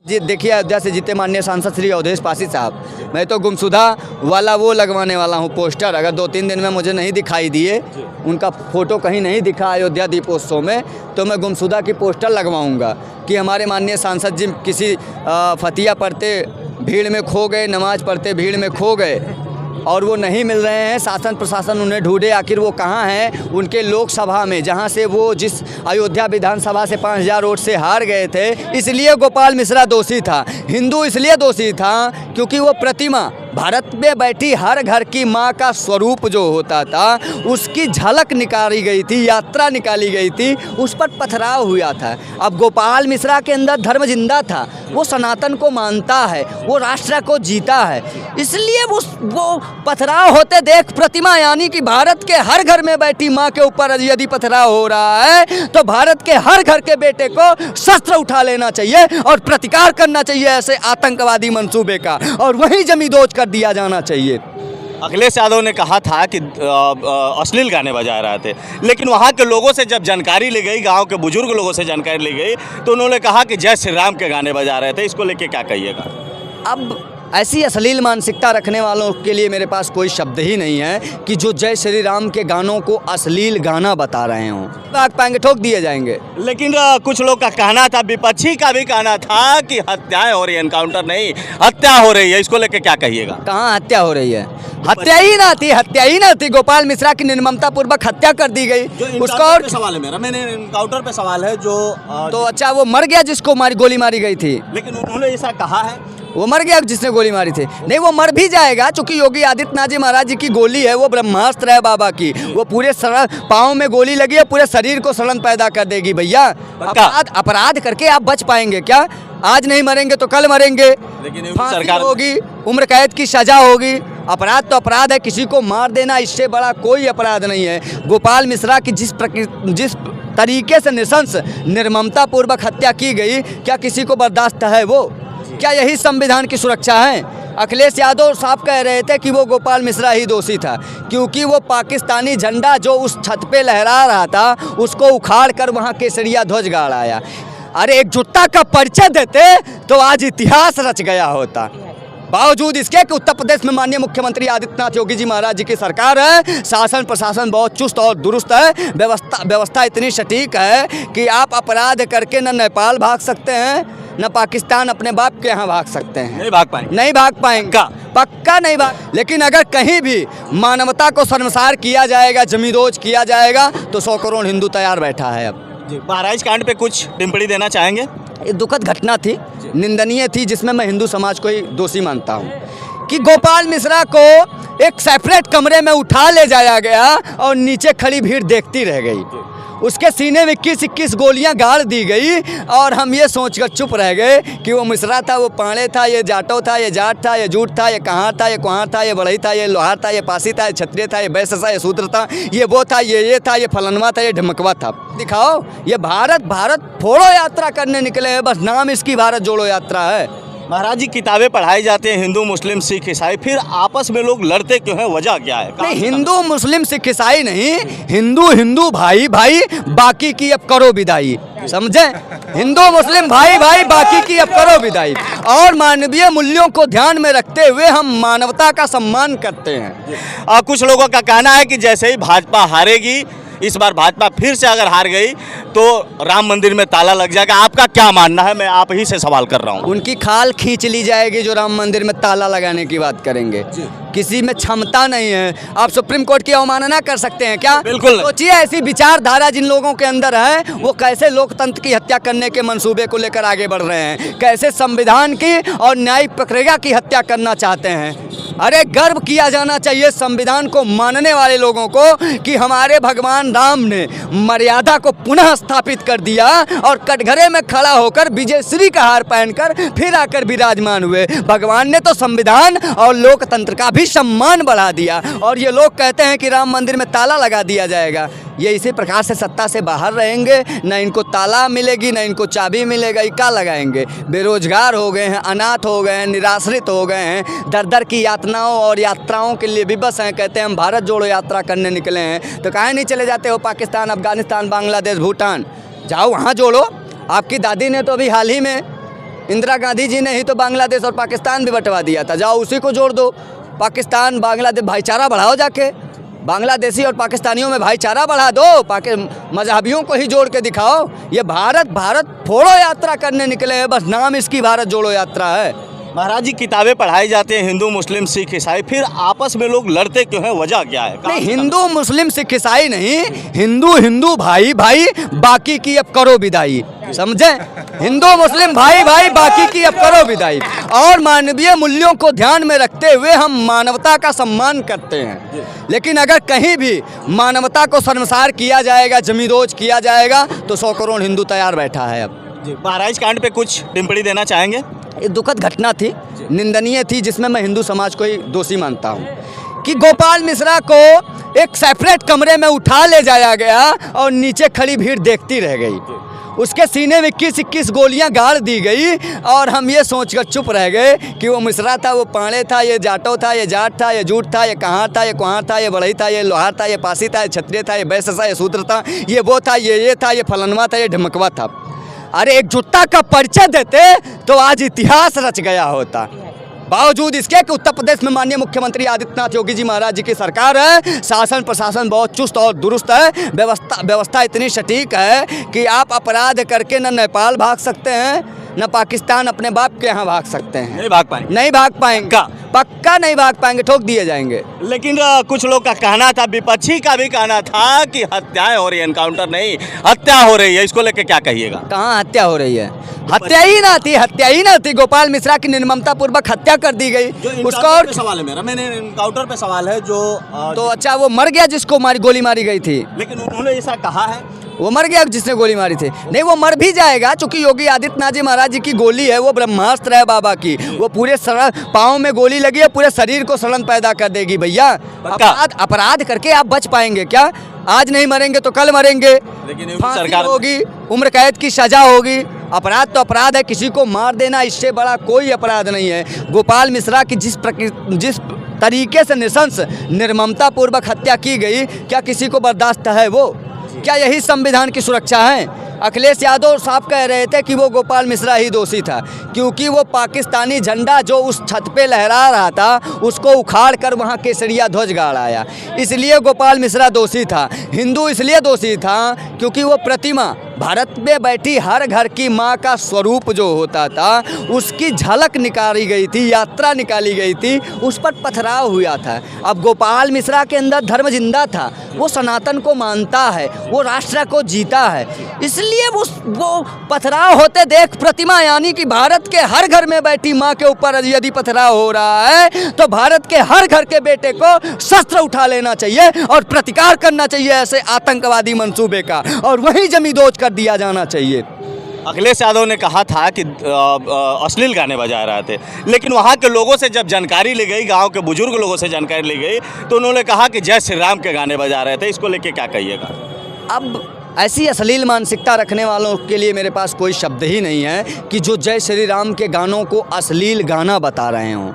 जी देखिए, अयोध्या से जीते माननीय सांसद श्री अवधेश पासी साहब, मैं तो गुमशुदा वाला वो लगवाने वाला हूँ पोस्टर। अगर 2-3 दिन में मुझे नहीं दिखाई दिए, उनका फ़ोटो कहीं नहीं दिखा अयोध्या दीपोत्सव में, तो मैं गुमशुदा की पोस्टर लगवाऊंगा कि हमारे माननीय सांसद जी किसी फतिया पढ़ते भीड़ में खो गए, नमाज पढ़ते भीड़ में खो गए और वो नहीं मिल रहे हैं। शासन प्रशासन उन्हें ढूंढे, आखिर वो कहाँ हैं। उनके लोकसभा में, जहाँ से वो जिस अयोध्या विधानसभा से 5000 वोट से हार गए थे, इसलिए गोपाल मिश्रा दोषी था। हिंदू इसलिए दोषी था क्योंकि वो प्रतिमा, भारत में बैठी हर घर की माँ का स्वरूप जो होता था, उसकी झलक निकाली गई थी, यात्रा निकाली गई थी, उस पर पथराव हुआ था। अब गोपाल मिश्रा के अंदर धर्म जिंदा था, वो सनातन को मानता है, वो राष्ट्र को जीता है, इसलिए वो पथराव होते देख प्रतिमा, यानी कि भारत के हर घर में बैठी माँ के ऊपर यदि पथराव हो रहा है तो भारत के हर घर के बेटे को शस्त्र उठा लेना चाहिए और प्रतिकार करना चाहिए ऐसे आतंकवादी मंसूबे का, और वही जमींदोज कर दिया जाना चाहिए। अखिलेश यादव ने कहा था कि अश्लील गाने बजा रहे थे, लेकिन वहाँ के लोगों से जब जानकारी ली गई, गांव के बुजुर्ग लोगों से जानकारी ली गई, तो उन्होंने कहा कि जय श्री राम के गाने बजा रहे थे। इसको लेके क्या कहिएगा? अब ऐसी अश्लील मानसिकता रखने वालों के लिए मेरे पास कोई शब्द ही नहीं है कि जो जय श्री राम के गानों को अश्लील गाना बता रहे हों, भाग पाएंगे, ठोक दिए जाएंगे। लेकिन कुछ लोग का कहना था, विपक्षी का भी कहना था कि हत्याएं हो रही है, एनकाउंटर नहीं हत्या हो रही है। इसको लेके क्या कहिएगा? कहाँ हत्या हो रही है? हत्या ही ना थी। गोपाल मिश्रा की निर्ममता पूर्वक हत्या कर दी गई। उसका और सवाल है मेरा, मैंने एनकाउंटर पे सवाल है जो तो अच्छा, वो मर गया जिसको गोली मारी गई थी, लेकिन उन्होंने ऐसा कहा है, वो मर गया जिसने गोली मारी थी। नहीं, वो मर भी जाएगा, क्योंकि योगी आदित्यनाथ जी महाराज जी की गोली है, वो ब्रह्मास्त्र है बाबा की। वो पूरे पाँव में गोली लगी है, पूरे शरीर को सड़न पैदा कर देगी। भैया, अपराध करके आप बच पाएंगे क्या? आज नहीं मरेंगे तो कल मरेंगे। लेकिन सरकार होगी, उम्र कैद की सजा होगी। अपराध तो अपराध है, किसी को मार देना इससे बड़ा कोई अपराध नहीं है। गोपाल मिश्रा की जिस तरीके से निशंस निर्ममता पूर्वक हत्या की गई, क्या किसी को बर्दाश्त है? वो क्या यही संविधान की सुरक्षा है? अखिलेश यादव साहब कह रहे थे कि वो गोपाल मिश्रा ही दोषी था, क्योंकि वो पाकिस्तानी झंडा जो उस छत पे लहरा रहा था, उसको उखाड़ कर वहाँ केसरिया ध्वज गाड़ आया। अरे एकजुटता का परिचय देते तो आज इतिहास रच गया होता। बावजूद इसके कि उत्तर प्रदेश में माननीय मुख्यमंत्री आदित्यनाथ योगी जी महाराज जी की सरकार है, शासन प्रशासन बहुत चुस्त और दुरुस्त है, व्यवस्था इतनी सटीक है कि आप अपराध करके न नेपाल भाग सकते हैं, न पाकिस्तान अपने बाप के यहाँ भाग सकते हैं। नहीं भाग पाएंगे, नहीं भाग पाएंगे, पक्का नहीं भाग। लेकिन अगर कहीं भी मानवता को शर्मसार किया जाएगा, जमींदोज किया जाएगा, तो 100 करोड़ हिंदू तैयार बैठा है। अब बहराइच कांड पे कुछ टिप्पणी देना चाहेंगे? ये दुखद घटना थी, निंदनीय थी, जिसमें मैं हिंदू समाज को ही दोषी मानता हूँ कि गोपाल मिश्रा को एक सेपरेट कमरे में उठा ले जाया गया और नीचे खड़ी भीड़ देखती रह गई। उसके सीने में 21 गोलियां गाड़ दी गई और हम ये सोचकर चुप रह गए कि वो मिश्रा था, वो पाणे था, ये जाटो था, ये जाट था, ये जूट था, ये कहाँ था, ये कुहार था, ये बढ़ई था, ये लोहार था, ये पासी था, ये क्षत्रिय था, ये वैश्य था, ये शूद्र था, ये वो था, ये था, ये फलनवा था, ये ढमकवा था। दिखाओ, ये भारत फोड़ो यात्रा करने निकले हैं, बस नाम इसकी भारत जोड़ो यात्रा है। महाराज जी, किताबें पढ़ाई जाती हैं, हिंदू मुस्लिम सिख ईसाई, फिर आपस में लोग लड़ते क्यों हैं? वजह क्या है? नहीं, हिंदू मुस्लिम सिख ईसाई नहीं, हिंदू भाई भाई, बाकी की अब करो विदाई। समझे? हिंदू मुस्लिम भाई भाई, बाकी की अब करो विदाई। और मानवीय मूल्यों को ध्यान में रखते हुए हम मानवता का सम्मान करते हैं। कुछ लोगों का कहना है कि जैसे ही भाजपा हारेगी, इस बार भाजपा फिर से अगर हार गई तो राम मंदिर में ताला लग जाएगा। आपका क्या मानना है? मैं आप ही से सवाल कर रहा हूँ। उनकी खाल खींच ली जाएगी जो राम मंदिर में ताला लगाने की बात करेंगे। किसी में क्षमता नहीं है। आप सुप्रीम कोर्ट की अवमानना कर सकते हैं क्या? बिल्कुल। सोचिए, ऐसी विचारधारा जिन लोगों के अंदर है, वो कैसे लोकतंत्र की हत्या करने के मंसूबे को लेकर आगे बढ़ रहे हैं, कैसे संविधान की और न्यायिक प्रक्रिया की हत्या करना चाहते हैं। अरे गर्व किया जाना चाहिए संविधान को मानने वाले लोगों को कि हमारे भगवान राम ने मर्यादा को पुनः स्थापित कर दिया और कटघरे में खड़ा होकर विजय श्री का हार पहनकर फिर आकर विराजमान हुए। भगवान ने तो संविधान और लोकतंत्र का भी सम्मान बढ़ा दिया, और ये लोग कहते हैं कि राम मंदिर में ताला लगा दिया जाएगा। ये इसी प्रकार से सत्ता से बाहर रहेंगे, न इनको ताला मिलेगी, न इनको चाबी मिलेगा। क्या लगाएंगे? बेरोजगार हो गए हैं, अनाथ हो गए हैं, निराश्रित हो गए हैं, दर दर की यातनाओं और यात्राओं के लिए विवश हैं। कहते हैं हम भारत जोड़ो यात्रा करने निकले हैं, तो काहे नहीं चले जाते हो पाकिस्तान, अफगानिस्तान, बांग्लादेश, भूटान? जाओ वहाँ जोड़ो। आपकी दादी ने तो अभी हाल ही में इंदिरा गांधी जी ने ही तो बांग्लादेश और पाकिस्तान भी बंटवा दिया था, जाओ उसी को जोड़ दो। पाकिस्तान बांग्लादेश भाईचारा बढ़ाओ, जाके बांग्लादेशी और पाकिस्तानियों में भाईचारा बढ़ा दो, मजहबियों को ही जोड़ के दिखाओ। ये भारत फोड़ो यात्रा करने निकले हैं, बस नाम इसकी भारत जोड़ो यात्रा है। महाराज जी, किताबें पढ़ाई जाती हैं हिंदू मुस्लिम सिख ईसाई, फिर आपस में लोग लड़ते क्यों हैं, वजह क्या है? नहीं, हिंदू मुस्लिम सिख ईसाई नहीं, हिंदू भाई भाई, बाकी की अब करो विदाई, समझे? हिंदू मुस्लिम भाई भाई, बाकी की अब करो विदाई। और मानवीय मूल्यों को ध्यान में रखते हुए हम मानवता का सम्मान करते हैं, लेकिन अगर कहीं भी मानवता को शर्मसार किया जाएगा, जमींदोज किया जाएगा, तो 100 करोड़ हिंदू तैयार बैठा है। अब बहराइच कांड पे कुछ टिप्पणी देना चाहेंगे? ये दुखद घटना थी, निंदनीय थी, जिसमें मैं हिंदू समाज को ही दोषी मानता हूँ कि गोपाल मिश्रा को एक सेपरेट कमरे में उठा ले जाया गया और नीचे खड़ी भीड़ देखती रह गई। उसके सीने में 21 गोलियां गाड़ दी गई और हम ये सोचकर चुप रह गए कि वो मिश्रा था, वो पाड़े था, ये जाटो था, ये जाट था, ये जूट था, ये कहाँ था, ये कुहार था, ये बढ़ई था, ये लोहार था, ये पासी था, ये क्षत्रिय था, ये वैश्य था, ये शूद्र था, ये वो था, ये था, ये फलनवा था, ये ढमकवा था। अरे एकजुटता का परिचय देते तो आज इतिहास रच गया होता। बावजूद इसके कि उत्तर प्रदेश में माननीय मुख्यमंत्री आदित्यनाथ योगी जी महाराज जी की सरकार है, शासन प्रशासन बहुत चुस्त और दुरुस्त है, व्यवस्था इतनी सटीक है कि आप अपराध करके न नेपाल भाग सकते हैं, न पाकिस्तान अपने बाप के यहाँ भाग सकते हैं। नहीं भाग पाएंगे? नहीं भाग पाएंगे, पक्का नहीं भाग पाएंगे, ठोक दिए जाएंगे। लेकिन कुछ लोग का कहना था, विपक्षी का भी कहना था कि हत्याएं हो रही है, एनकाउंटर नहीं हत्या हो रही है, इसको लेके क्या कहिएगा? कहाँ हत्या हो रही है? हत्या ही ना थी। गोपाल मिश्रा की निर्ममता पूर्वक हत्या कर दी गई। उसका और सवाल है मेरा, मैंने एनकाउंटर पे सवाल है जो तो अच्छा, वो मर गया जिसको गोली मारी गई थी, लेकिन उन्होंने ऐसा कहा है, वो मर गया जिसने गोली मारी थी। नहीं, वो मर भी जाएगा, चूंकि योगी आदित्यनाथ जी महाराज जी की गोली है वो ब्रह्मास्त्र है बाबा की, वो पूरे पाँव में गोली लगी है, पूरे शरीर को सड़न पैदा कर देगी। भैया, अपराध करके आप बच पाएंगे क्या? आज नहीं मरेंगे तो कल मरेंगे, लेकिन सरकार होगी, उम्र कैद की सजा होगी। अपराध तो अपराध है, किसी को मार देना इससे बड़ा कोई अपराध नहीं है। गोपाल मिश्रा की जिस तरीके से निशंस निर्ममता पूर्वक हत्या की गई, क्या किसी को बर्दाश्त है? वो क्या यही संविधान की सुरक्षा है? अखिलेश यादव साहब कह रहे थे कि वो गोपाल मिश्रा ही दोषी था, क्योंकि वो पाकिस्तानी झंडा जो उस छत पे लहरा रहा था उसको उखाड़ कर वहाँ केसरिया ध्वज गाड़ाया, इसलिए गोपाल मिश्रा दोषी था। हिंदू इसलिए दोषी था क्योंकि वो प्रतिमा, भारत में बैठी हर घर की माँ का स्वरूप जो होता था उसकी झलक निकाली गई थी, यात्रा निकाली गई थी, उस पर पथराव हुआ था। अब गोपाल मिश्रा के अंदर धर्म जिंदा था, वो सनातन को मानता है, वो राष्ट्र को जीता है, इसलिए वो पथराव होते देख प्रतिमा, यानी कि भारत के हर घर में बैठी माँ के ऊपर यदि पथराव हो रहा है तो भारत के हर घर के बेटे को शस्त्र उठा लेना चाहिए और प्रतिकार करना चाहिए ऐसे आतंकवादी मंसूबे का, और वहीं जमींदोज कर दिया जाना चाहिए। अखिलेश यादव ने कहा था कि अश्लील गाने बजा रहे थे, लेकिन वहाँ के लोगों से जब जानकारी ली गई, गांव के बुजुर्ग लोगों से जानकारी ली गई, तो उन्होंने कहा कि जय श्री राम के गाने बजा रहे थे, इसको लेके क्या कहिएगा? अब ऐसी अश्लील मानसिकता रखने वालों के लिए मेरे पास कोई शब्द ही नहीं है कि जो जय श्री राम के गानों को अश्लील गाना बता रहे हों।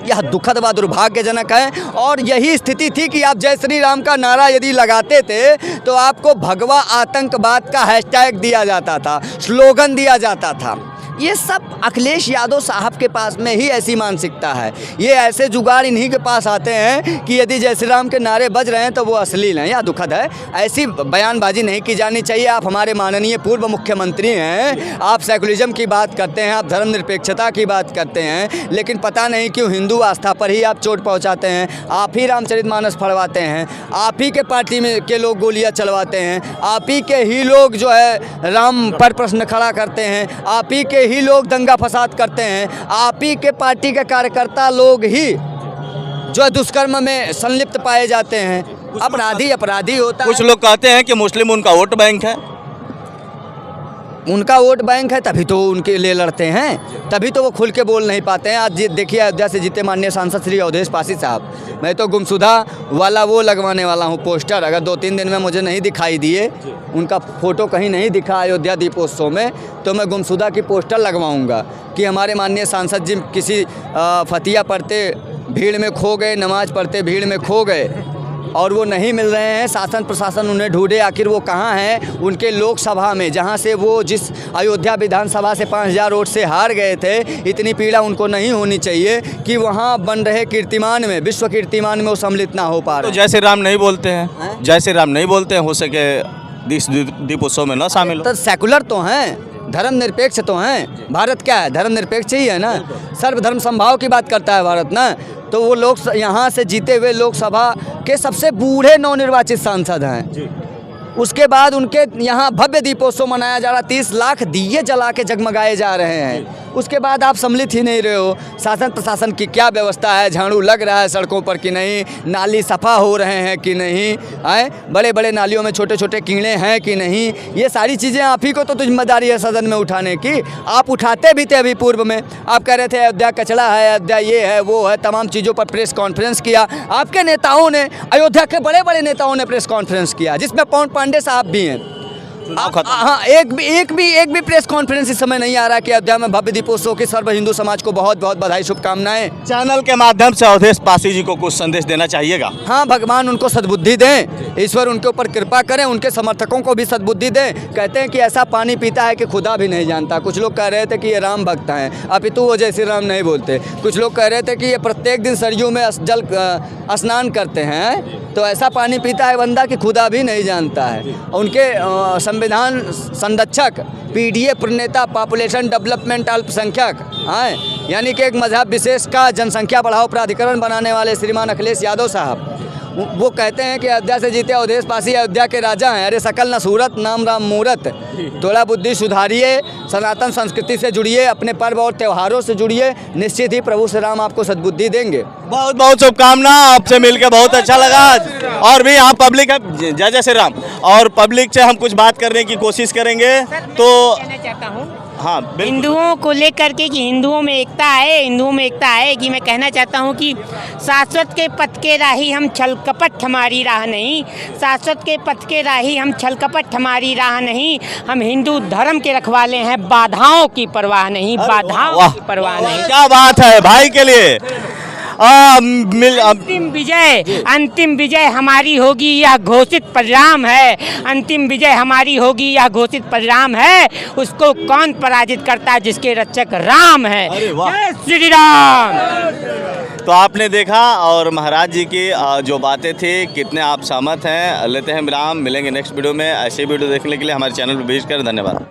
यह दुखद व दुर्भाग्यजनक है, और यही स्थिति थी कि आप जय श्री राम का नारा यदि लगाते थे तो आपको भगवा आतंकवाद का हैशटैग दिया जाता था, स्लोगन दिया जाता था। ये सब अखिलेश यादव साहब के पास में ही ऐसी मानसिकता है। ये ऐसे जुगाड़ इन्हीं के पास आते हैं कि यदि जय श्री राम के नारे बज रहे हैं तो वो अश्लील हैं। यह दुखद है, ऐसी बयानबाजी नहीं की जानी चाहिए। आप हमारे माननीय पूर्व मुख्यमंत्री हैं, आप सेकुलरिज्म की बात करते हैं, आप धर्मनिरपेक्षता की बात करते हैं, लेकिन पता नहीं क्यों हिंदू आस्था पर ही आप चोट पहुँचाते हैं। आप ही रामचरितमानस पढ़वाते हैं, आप ही के पार्टी में के लोग गोलियाँ चलवाते हैं, आप ही के ही लोग जो है राम पर प्रश्न खड़ा करते हैं, आप ही के ही लोग दंगा फसाद करते हैं, आप ही के पार्टी के कार्यकर्ता लोग ही जो दुष्कर्म में संलिप्त पाए जाते हैं। अपराधी होता है। कुछ लोग कहते हैं कि मुस्लिम उनका वोट बैंक है। उनका वोट बैंक है तभी तो उनके लिए लड़ते हैं, तभी तो वो खुल के बोल नहीं पाते हैं। आज देखिए, अयोध्या से जीते माननीय सांसद श्री अवधेश पासी साहब, मैं तो गुमशुदा वाला वो लगवाने वाला हूँ पोस्टर। अगर 2-3 दिन में मुझे नहीं दिखाई दिए, उनका फ़ोटो कहीं नहीं दिखा अयोध्या दीपोत्सव में, तो मैं गुमशुदा की पोस्टर लगवाऊँगा कि हमारे माननीय सांसद जी किसी फतिया पढ़ते भीड़ में खो गए, नमाज़ पढ़ते भीड़ में खो गए, और वो नहीं मिल रहे हैं। शासन प्रशासन उन्हें ढूंढे, आखिर वो कहाँ हैं। उनके लोकसभा में, जहाँ से वो जिस अयोध्या विधानसभा से 5000 वोट से हार गए थे, इतनी पीड़ा उनको नहीं होनी चाहिए कि वहाँ बन रहे कीर्तिमान में, विश्व कीर्तिमान में वो सम्मिलित ना हो पा तो रहे। जय श्री राम नहीं बोलते हैं, हैं? जय श्री राम नहीं बोलते हैं, हो सके इस दीपोत्सव में न शामिल हो। तो सेकुलर तो हैं, धर्मनिरपेक्ष तो हैं। भारत क्या है, धर्मनिरपेक्ष ही है ना। सर्वधर्म समभाव की बात करता है भारत ना। तो वो लोग यहाँ से जीते हुए लोकसभा के सबसे बूढ़े नवनिर्वाचित सांसद हैं। उसके बाद उनके यहाँ भव्य दीपोत्सव मनाया जा रहा, 30 लाख दिए जला के जगमगाए जा रहे हैं। उसके बाद आप सम्मिलित ही नहीं रहे हो। शासन प्रशासन की क्या व्यवस्था है, झाड़ू लग रहा है सड़कों पर कि नहीं, नाली सफ़ा हो रहे हैं कि नहीं, आए बड़े बड़े नालियों में छोटे छोटे कीड़े हैं कि नहीं, ये सारी चीज़ें आप ही को तो जिम्मेदारी है सदन में उठाने की। आप उठाते भी थे अभी पूर्व में, आप कह रहे थे अयोध्या कचरा है, अयोध्या ये है वो है, तमाम चीज़ों पर प्रेस कॉन्फ्रेंस किया। आपके नेताओं ने, अयोध्या के बड़े बड़े नेताओं ने प्रेस कॉन्फ्रेंस किया, जिसमें पवन पांडे साहब भी हैं। हाँ, एक भी प्रेस कॉन्फ्रेंस इस समय नहीं आ रहा कि अयोध्या में भव्य दीपोत्सव की सर्व हिंदू समाज को बहुत बहुत बधाई शुभकामनाएं। चैनल के माध्यम से अवधेश पासी जी को कुछ संदेश देना चाहिएगा। हाँ, भगवान उनको सद्बुद्धि दें, ईश्वर उनके ऊपर कृपा करें, उनके समर्थकों को भी सद्बुद्धि दें। कहते हैं कि ऐसा पानी पीता है कि खुदा भी नहीं जानता। कुछ लोग कह रहे थे कि ये राम भक्त हैं, अपितु वो जय श्री राम नहीं बोलते। कुछ लोग कह रहे थे कि ये प्रत्येक दिन सरयू में जल स्नान करते हैं, तो ऐसा पानी पीता है बंदा कि खुदा भी नहीं जानता है। उनके संविधान संरक्षक, पीडीए प्रणेता, पॉपुलेशन डेवलपमेंट अल्पसंख्यक, हाँ, यानी कि एक मजहब विशेष का जनसंख्या बढ़ाओ प्राधिकरण बनाने वाले श्रीमान अखिलेश यादव साहब, वो कहते हैं कि अयोध्या से जीते अवधेश पासी अयोध्या के राजा हैं। अरे सकल न सूरत, नाम राम मूरत। थोड़ा बुद्धि सुधारिए, सनातन संस्कृति से जुड़िए, अपने पर्व और त्योहारों से जुड़िए, निश्चित ही प्रभु श्री राम आपको सद्बुद्धि देंगे। बहुत बहुत शुभकामना, आपसे मिलकर बहुत अच्छा लगा। और भी यहाँ पब्लिक है, जय जय श्री राम, और पब्लिक से हम कुछ बात करने की कोशिश करेंगे। तो कहना चाहता हूँ हाँ, हिंदुओं को लेकर के कि हिंदुओं में एकता है, हिंदुओं में एकता है कि मैं कहना चाहता हूँ कि शाश्वत के पथ के राही हम छल कपट हमारी राह नहीं, शाश्वत के पथ के राही हम छल कपट हमारी राह नहीं। हम हिंदू धर्म के रखवाले हैं, बाधाओं की परवाह नहीं, बाधाओं की परवाह नहीं। क्या बात है भाई के लिए। अंतिम विजय हमारी होगी, यह घोषित परिणाम है। अंतिम विजय हमारी होगी, यह घोषित परिणाम है। उसको कौन पराजित करता है, जिसके रक्षक राम है। अरे वाह। जय श्री राम। तो आपने देखा, और महाराज जी की जो बातें थी, कितने आप सहमत हैं। लेते हैं विराम, मिलेंगे नेक्स्ट वीडियो में। ऐसे वीडियो देखने के लिए हमारे चैनल पर विजिट करें। धन्यवाद।